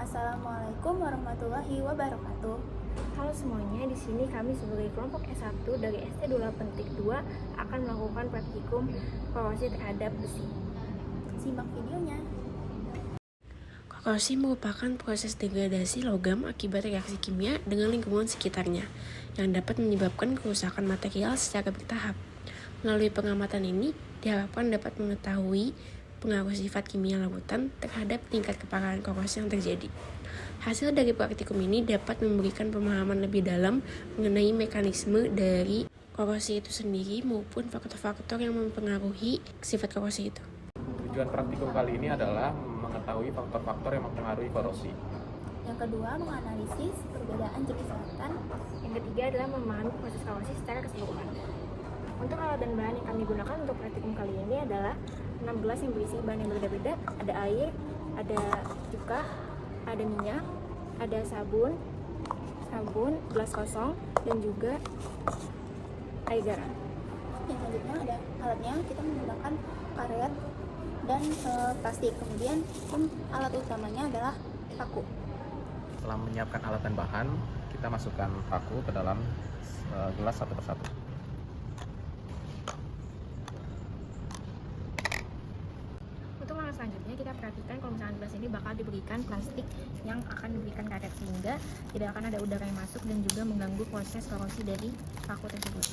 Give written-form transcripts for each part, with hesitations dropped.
Assalamualaikum warahmatullahi wabarakatuh. Halo semuanya, di sini kami sebagai kelompok S1 dari ST28.2 akan melakukan praktikum korosif terhadap besi. Simak videonya. Korosif merupakan proses degradasi logam akibat reaksi kimia dengan lingkungan sekitarnya yang dapat menyebabkan kerusakan material secara bertahap. Melalui pengamatan ini, diharapkan dapat mengetahui pengaruh sifat kimia larutan terhadap tingkat keparahan korosif yang terjadi. Hasil dari praktikum ini dapat memberikan pemahaman lebih dalam mengenai mekanisme dari korosi itu sendiri maupun faktor-faktor yang mempengaruhi sifat korosi itu. Tujuan praktikum kali ini adalah mengetahui faktor-faktor yang mempengaruhi korosi. Yang kedua, menganalisis perbedaan jenis larutan. Yang ketiga adalah memahami proses korosi secara keseluruhan. Untuk alat dan bahan yang kami gunakan untuk praktikum kali ini adalah 6 gelas yang berisi bahan yang berbeda-beda. Ada air, ada cuka, ada minyak, ada sabun, gelas kosong, dan juga air garam. Yang selanjutnya ada alatnya, kita menggunakan karet dan plastik. Kemudian alat utamanya adalah paku. Setelah menyiapkan alat dan bahan, kita masukkan paku ke dalam gelas satu persatu. Untuk langkah selanjutnya kita perhatikan kalau misalkan gelas ini bakal diberikan plastik yang akan diberikan karet sehingga tidak akan ada udara yang masuk dan juga mengganggu proses korosi dari paku tersebut.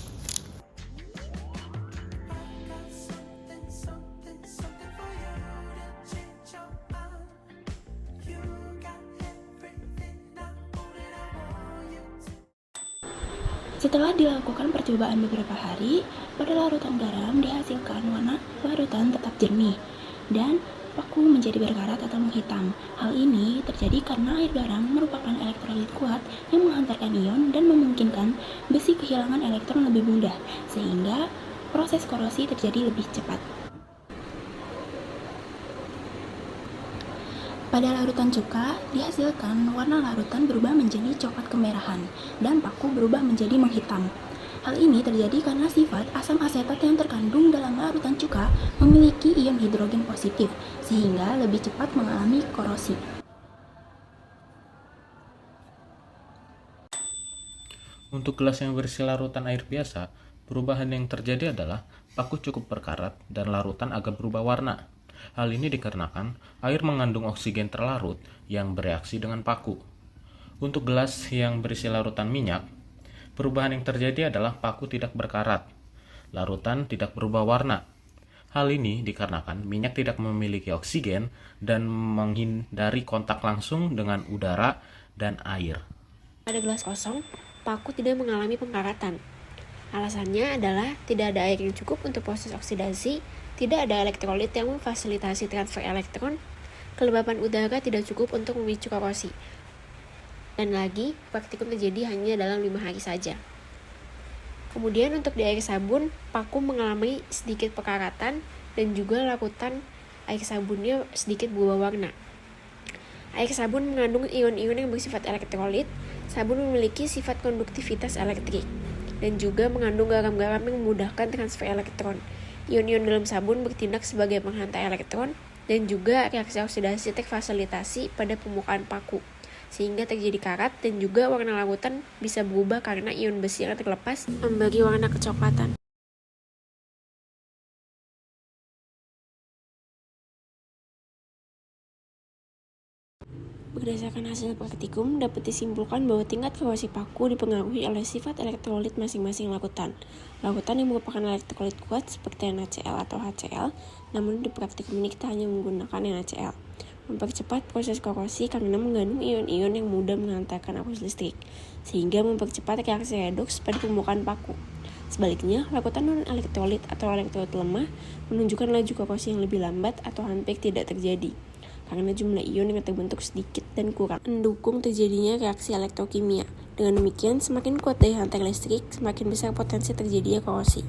Setelah dilakukan percobaan beberapa hari, pada larutan garam dihasilkan warna larutan tetap jernih dan paku menjadi berkarat atau menghitam. Hal ini terjadi karena air garam merupakan elektrolit kuat yang menghantarkan ion dan memungkinkan besi kehilangan elektron lebih mudah, sehingga proses korosi terjadi lebih cepat. Pada larutan cuka, dihasilkan warna larutan berubah menjadi coklat kemerahan dan paku berubah menjadi menghitam. Hal ini terjadi karena sifat asam asetat yang terkandung dalam larutan cuka memiliki ion hidrogen positif, sehingga lebih cepat mengalami korosi. Untuk gelas yang berisi larutan air biasa, perubahan yang terjadi adalah paku cukup berkarat dan larutan agak berubah warna. Hal ini dikarenakan air mengandung oksigen terlarut yang bereaksi dengan paku. Untuk gelas yang berisi larutan minyak, perubahan yang terjadi adalah paku tidak berkarat, larutan tidak berubah warna. Hal ini dikarenakan minyak tidak memiliki oksigen dan menghindari kontak langsung dengan udara dan air. Pada gelas kosong, paku tidak mengalami pengkaratan. Alasannya adalah tidak ada air yang cukup untuk proses oksidasi, tidak ada elektrolit yang memfasilitasi transfer elektron, kelembapan udara tidak cukup untuk memicu korosi. Dan lagi, praktikum terjadi hanya dalam 5 hari saja. Kemudian untuk di air sabun, paku mengalami sedikit pekaratan dan juga larutan air sabunnya sedikit berubah warna. Air sabun mengandung ion-ion yang bersifat elektrolit, sabun memiliki sifat konduktivitas elektrik, dan juga mengandung garam-garam yang memudahkan transfer elektron. Ion-ion dalam sabun bertindak sebagai penghantar elektron dan juga reaksi oksidasi terfasilitasi pada permukaan paku, sehingga terjadi karat dan juga warna larutan bisa berubah karena ion besi yang terlepas memberi warna kecoklatan. Berdasarkan hasil praktikum, dapat disimpulkan bahwa tingkat korosi paku dipengaruhi oleh sifat elektrolit masing-masing larutan. Larutan yang merupakan elektrolit kuat seperti NaCl atau HCl, namun di praktikum ini kita hanya menggunakan NaCl. Mempercepat proses korosi karena mengandung ion-ion yang mudah menghantarkan arus listrik, sehingga mempercepat reaksi redoks pada permukaan paku. Sebaliknya, larutan non-elektrolit atau elektrolit lemah menunjukkan laju korosi yang lebih lambat atau hampir tidak terjadi, karena jumlah ion yang terbentuk sedikit dan kurang mendukung terjadinya reaksi elektrokimia. Dengan demikian, semakin kuat daya hantar listrik, semakin besar potensi terjadinya korosi.